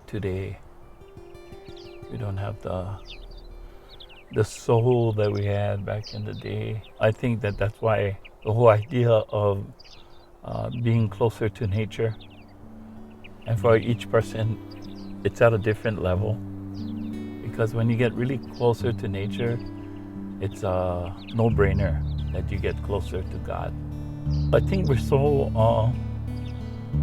today. We don't have the soul that we had back in the day. I think that's why the whole idea of being closer to nature, and for each person, it's at a different level. Because when you get really closer to nature, it's a no-brainer that you get closer to God. I think we're so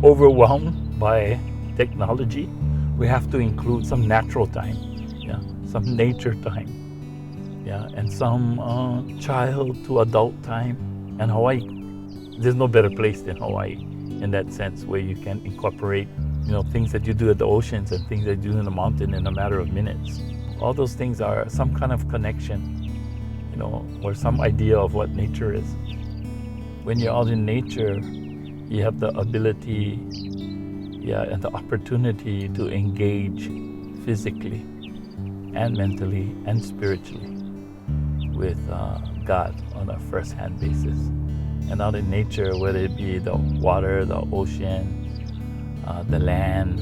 overwhelmed by technology. We have to include some natural time, yeah, some nature time, yeah, and some child to adult time. And Hawaii, there's no better place than Hawaii in that sense, where you can incorporate, things that you do at the oceans and things that you do in the mountain in a matter of minutes. All those things are some kind of connection, or some idea of what nature is. When you're out in nature, you have the ability, and the opportunity to engage physically and mentally and spiritually with God on a first-hand basis. And out in nature, whether it be the water, the ocean, the land,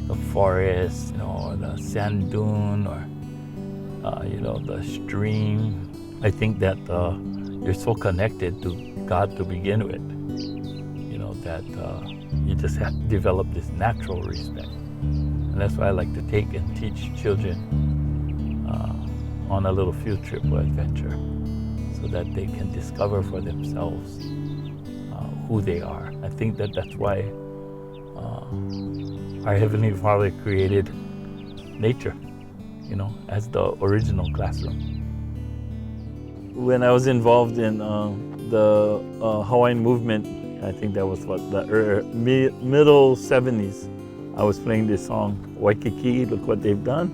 the forest, or the sand dune, or the stream, I think that you're so connected to God to begin with, that you just have to develop this natural respect. And that's why I like to take and teach children on a little field trip or adventure, so that they can discover for themselves who they are. I think that's why our Heavenly Father created nature, as the original classroom. When I was involved in the Hawaiian movement, I think that was the middle 70s, I was playing this song, Waikiki, Look What They've Done.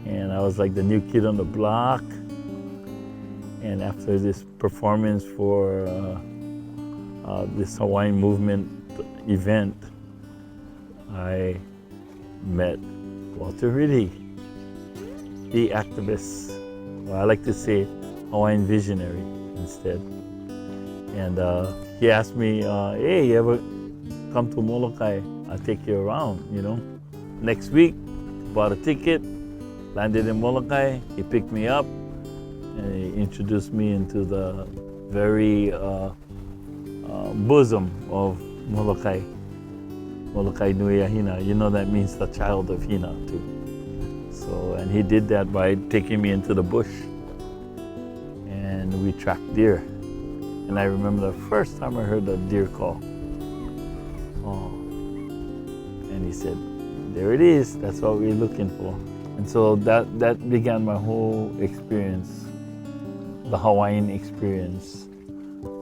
And I was like the new kid on the block. And after this performance for this Hawaiian movement event, I met Walter Riddy, the activist. Well, I like to say Hawaiian visionary instead. And he asked me, hey, you ever come to Molokai? I'll take you around, Next week, bought a ticket, landed in Molokai. He picked me up and he introduced me into the very bosom of Molokai. Molokai Nui Ahina. That means the child of Hina too. So, and he did that by taking me into the bush, and we tracked deer. And I remember the first time I heard the deer call. Oh, and he said, there it is, that's what we're looking for. And so that began my whole experience, the Hawaiian experience,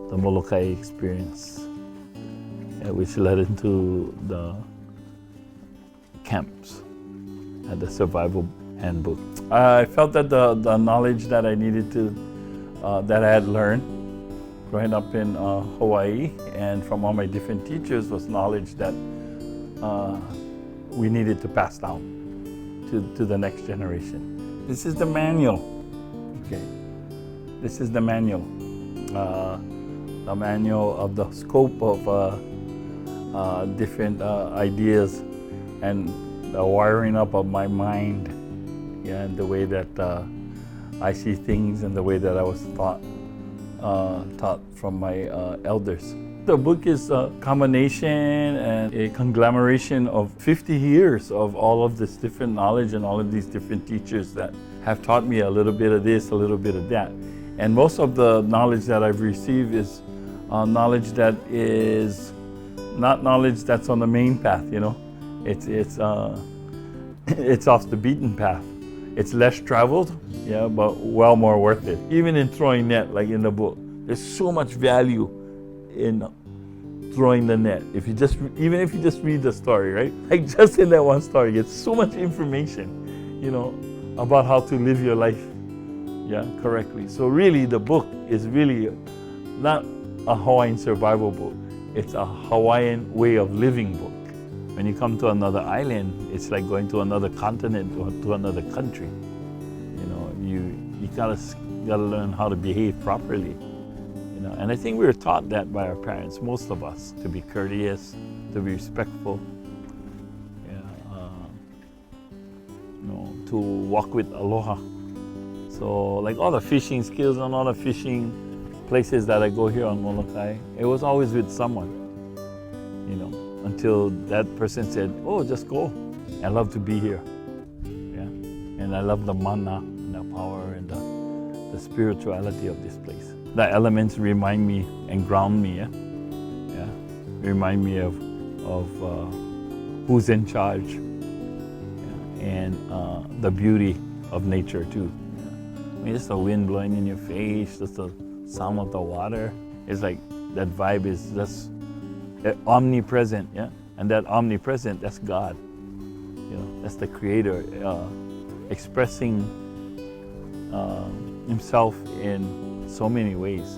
the Molokai experience, which led into the camps and the survival handbook. I felt that the knowledge that I needed to, that I had learned growing up in Hawaii and from all my different teachers, was knowledge that we needed to pass down to the next generation. This is the manual. Okay, this is the manual. The manual of the scope of different ideas and the wiring up of my mind, and the way that I see things and the way that I was taught from my elders. The book is a combination and a conglomeration of 50 years of all of this different knowledge and all of these different teachers that have taught me a little bit of this, a little bit of that. And most of the knowledge that I've received is knowledge that is not knowledge that's on the main path, It's off the beaten path. It's less traveled, but well more worth it. Even in throwing net, like in the book, there's so much value in throwing the net. Even if you just read the story, right? Like just in that one story, it's so much information, about how to live your life, correctly. So really, the book is really not a Hawaiian survival book. It's a Hawaiian way of living book. When you come to another island, it's like going to another continent or to another country. You gotta learn how to behave properly. And I think we were taught that by our parents, most of us, to be courteous, to be respectful. to walk with aloha. So like all the fishing skills and all the fishing places that I go here on Molokai, it was always with someone, you know, until that person said, oh, just go. I love to be here. Yeah. And I love the mana and the power and the spirituality of this place. The elements remind me and ground me, yeah? Yeah. Remind me of who's in charge, yeah? And the beauty of nature too. Yeah? I mean, just the wind blowing in your face, just the sound of the water. It's like that vibe is just omnipresent, yeah? And that omnipresent, that's God. You know, that's the Creator expressing Himself in so many ways.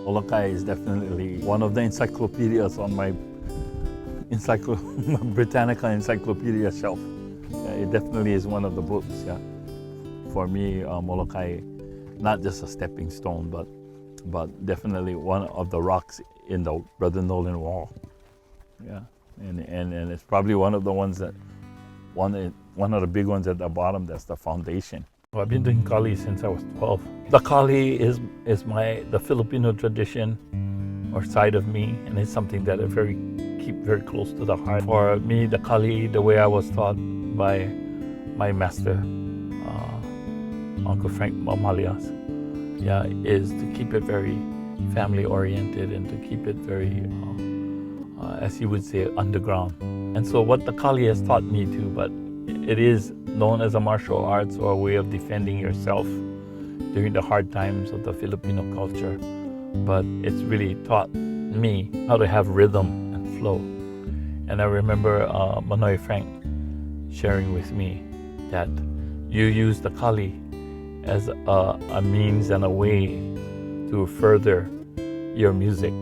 Molokai is definitely one of the encyclopedias on my Britannica Encyclopedia shelf. Yeah, it definitely is one of the books. Yeah, for me, Molokai, not just a stepping stone, but definitely one of the rocks in the Brother Noland wall. Yeah, and it's probably one of the ones that one of the big ones at the bottom. That's the foundation. Well, I've been doing Kali since I was 12. The Kali is the Filipino tradition or side of me, and it's something that I keep very close to the heart. For me, the Kali, the way I was taught by my master, Uncle Frank Mamalias, yeah, is to keep it very family oriented and to keep it very, as he would say, underground. And so what the Kali has taught me too, but it is known as a martial arts or a way of defending yourself during the hard times of the Filipino culture. But it's really taught me how to have rhythm and flow. And I remember Manoy Frank sharing with me that you use the Kali as a means and a way to further your music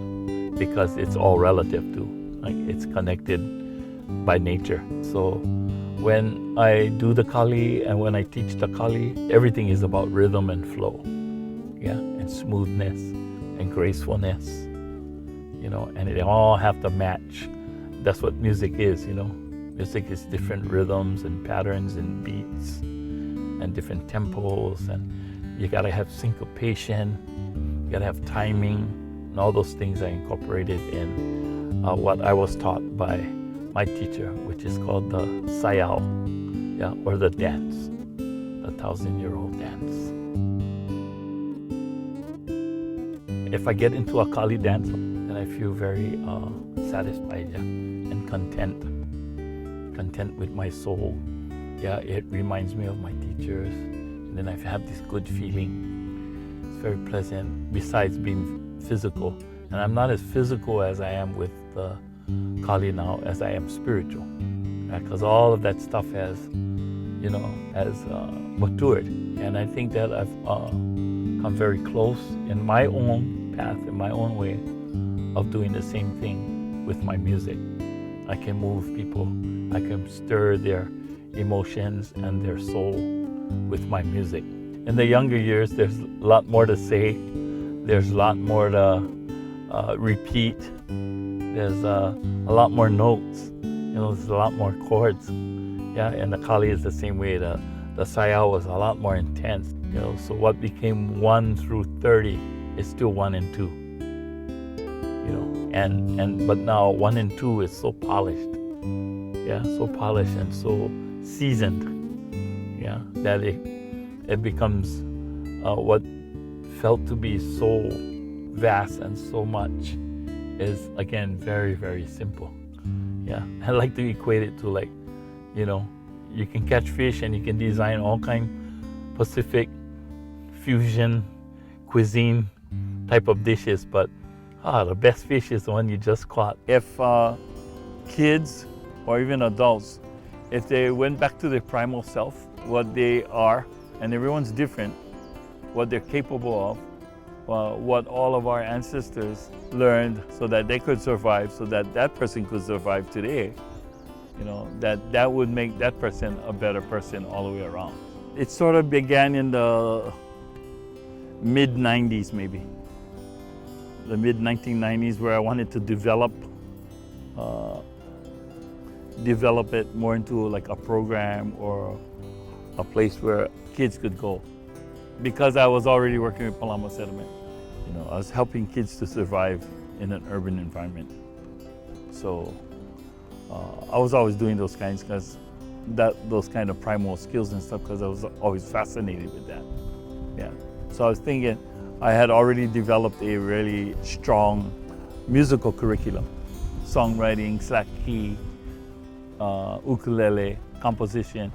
because it's all relative to, like, it's connected by nature. So when I do the Kali and when I teach the Kali, everything is about rhythm and flow, yeah, and smoothness and gracefulness, you know, and they all have to match. That's what music is, you know. Music is different rhythms and patterns and beats and different tempos, and you gotta have syncopation, you gotta have timing, and all those things are incorporated in what I was taught by my teacher, which is called the sayao, yeah, or the dance, the 1,000-year-old dance. If I get into a Kali dance, then I feel very satisfied, yeah, and content with my soul. Yeah, it reminds me of my teachers, and then I have this good feeling. It's very pleasant, besides being physical. And I'm not as physical as I am with the Kali now as I am spiritual, because all of that stuff has matured, and I think that I've come very close in my own path, in my own way of doing the same thing with my music. I can move people, I can stir their emotions and their soul with my music. In the younger years, there's a lot more to say, there's a lot more to repeat. There's a lot more notes, you know, there's a lot more chords, yeah, and the Kali is the same way. The sayao was a lot more intense, you know, so what became 1 through 30 is still 1 and 2, you know, but now 1 and 2 is so polished, yeah, so polished and so seasoned, yeah, that it becomes what felt to be so vast and so much is, again, very, very simple. Yeah, I like to equate it to, like, you know, you can catch fish and you can design all kind Pacific fusion cuisine type of dishes, but the best fish is the one you just caught. If kids or even adults, if they went back to their primal self, what they are, and everyone's different, what they're capable of, what all of our ancestors learned so that they could survive, so that that person could survive today, you know, that would make that person a better person all the way around. It sort of began in the mid-90s, maybe. The mid-1990s, where I wanted to develop develop it more into like a program or a place where kids could go. Because I was already working with Palama Settlement, I was helping kids to survive in an urban environment. So I was always doing those kinds because those kind of primal skills and stuff, because I was always fascinated with that. Yeah. So I was thinking I had already developed a really strong musical curriculum, songwriting, slack key, ukulele, composition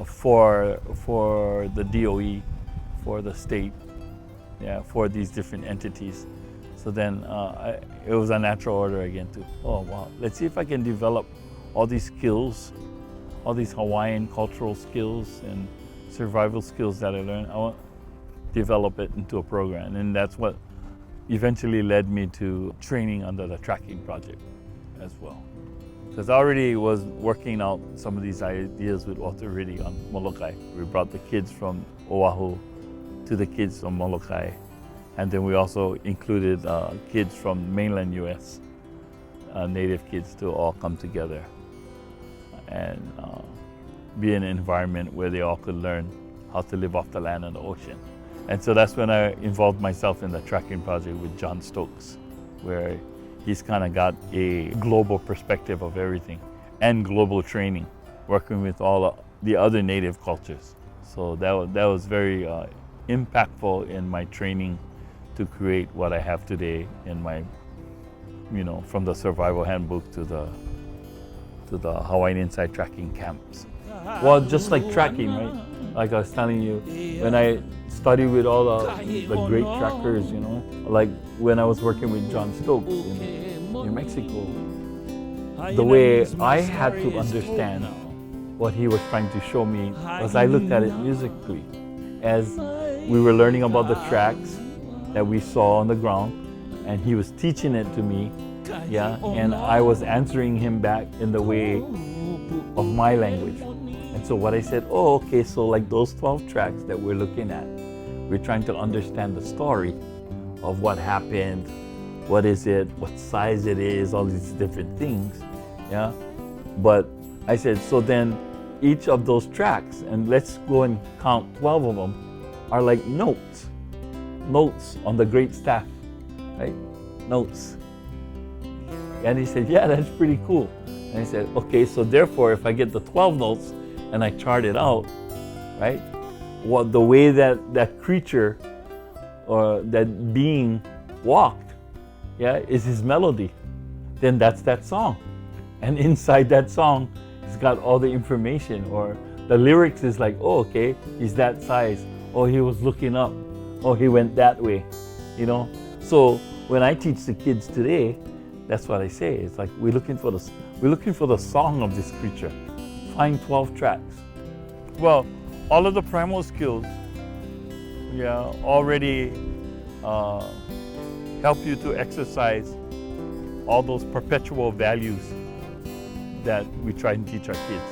for the DOE, for the state, for these different entities. So then it was a natural order again to, oh wow, let's see if I can develop all these skills, all these Hawaiian cultural skills and survival skills that I learned. I want to develop it into a program, and that's what eventually led me to training under the tracking project as well. Because I already was working out some of these ideas with Walter Riddy on Molokai. We brought the kids from Oahu to the kids from Molokai. And then we also included kids from mainland US, native kids, to all come together and be in an environment where they all could learn how to live off the land and the ocean. And so that's when I involved myself in the tracking project with John Stokes, where he's kind of got a global perspective of everything and global training, working with all the other native cultures. So that was very impactful in my training to create what I have today in my, from the survival handbook to the Hawaiian Inside tracking camps. Well, just like tracking, right? Like I was telling you, when I studied with all the great trackers, like when I was working with John Stokes in New Mexico, the way I had to understand what he was trying to show me was I looked at it musically. As we were learning about the tracks that we saw on the ground, and he was teaching it to me, and I was answering him back in the way of my language. And so what I said, oh, okay, so like those 12 tracks that we're looking at, we're trying to understand the story of what happened, what is it, what size it is, all these different things, But I said, so then each of those tracks, and let's go and count 12 of them, are like notes on the great staff, right? Notes. And he said, yeah, that's pretty cool. And I said, okay, so therefore, if I get the 12 notes and I chart it out, right? What the way that creature or that being walked, is his melody. Then that's that song. And inside that song, it's got all the information, or the lyrics is like, oh, okay, he's that size. Oh, he was looking up. Oh, he went that way, So when I teach the kids today, that's what I say. It's like we're looking for the song of this creature. Find 12 tracks. Well, all of the primal skills, already help you to exercise all those perpetual values that we try and teach our kids.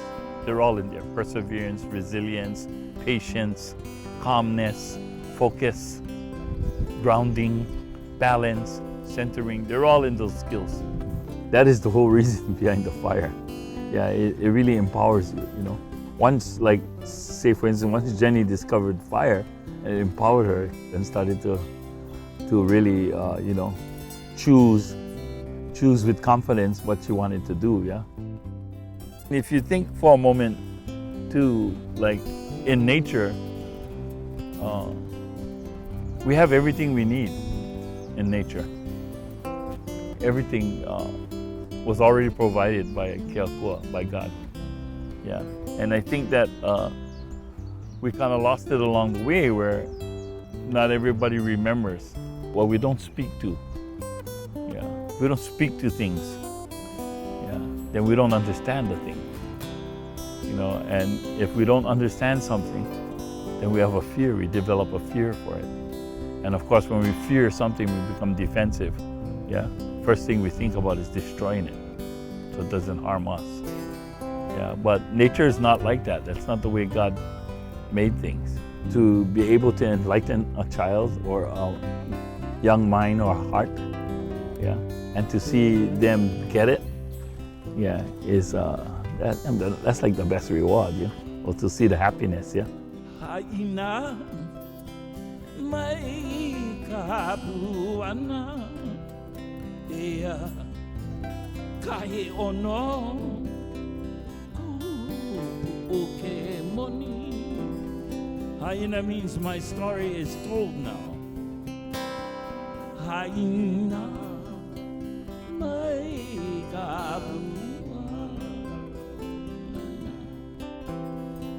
They're all in there: perseverance, resilience, patience, calmness, focus, grounding, balance, centering. They're all in those skills. That is the whole reason behind the fire. It really empowers you, Once, like, say for instance, once Jenny discovered fire, it empowered her and started to really, choose with confidence what she wanted to do, If you think for a moment too, like in nature, we have everything we need in nature. Everything was already provided by Keakua, by God. And I think that we kind of lost it along the way, where not everybody remembers what we don't speak to. If we don't speak to things, then we don't understand the thing. And if we don't understand something, then we have a fear. We develop a fear for it. And of course, when we fear something, we become defensive. First thing we think about is destroying it, so it doesn't harm us. But nature is not like that. That's not the way God made things. To be able to enlighten a child or a young mind or heart, and to see them get it, yeah, is that's like the best reward, or to see the happiness, yeah. Haina mai kapuana ea kahe ono uke moni. Haina means my story is told now. Haina mai kapuana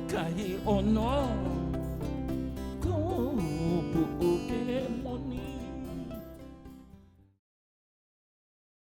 kahe ono